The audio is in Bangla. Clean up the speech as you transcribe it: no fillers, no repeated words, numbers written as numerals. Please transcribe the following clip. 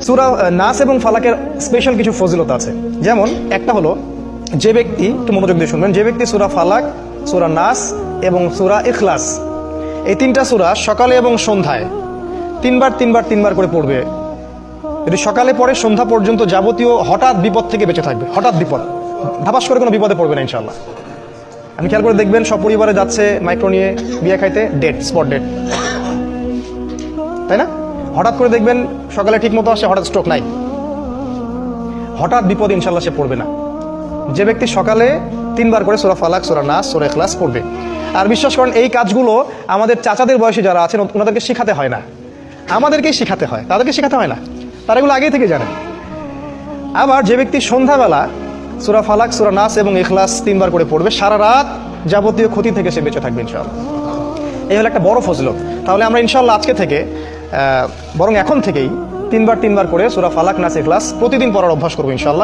সূরা নাস এবং ফালাকের স্পেশাল কিছু ফজিলত আছে। যেমন একটা হলো, যে ব্যক্তি, একটু মনোযোগ দিয়ে শুনবেন, যে ব্যক্তি সূরা ফালাক, সূরা নাস এবং সূরা ইখলাস এই তিনটা সূরা সকালে এবং সন্ধ্যায় তিনবার করে পড়বে, যদি সকালে পড়ে সন্ধ্যা পর্যন্ত যাবতীয় হঠাৎ বিপদ থেকে বেঁচে থাকবে। হঠাৎ বিপদ, ধাপাস করে কোনো বিপদে পড়বে না ইনশাআল্লাহ। আমি খেয়াল করে দেখবেন, সব পরিবারে যাচ্ছে মাইক্রো নিয়ে বিয়ে খাইতে, ডেট, স্পট ডেট, তাই না? হঠাৎ করে দেখবেন সকালে ঠিক মতো আসে, হঠাৎ স্ট্রোক নাই। হঠাৎ বিপদ ইনশাআল্লাহ সে পড়বে না, যে ব্যক্তি সকালে তিনবার করে সূরা ফালাক, সূরা নাস, সূরা ইখলাস পড়বে। আর বিশ্বাস করেন, এই কাজগুলো আমাদের চাচাদের বয়সী যারা আছেন ওনাদেরকে শিখাতে হয় না, আমাদেরকেই শিখাতে হয়, তাদেরকে শিখাতে হয় না, তারা এগুলো আগেই থেকে জানেন। আবার যে ব্যক্তি সন্ধ্যাবেলা সূরা ফালাক, সূরা নাস এবং ইখলাস তিনবার করে পড়বে, সারা রাত যাবতীয় ক্ষতি থেকে সে বেঁচে থাকবে ইনশাআল্লাহ। এই হলো একটা বড় ফজিলত। তাহলে আমরা ইনশাআল্লাহ আজকে থেকে, বরং এখন থেকেই তিনবার করে সূরা ফালাক, নাস, ইখলাস প্রতিদিন পড়ার অভ্যাস করবো ইনশাআল্লাহ।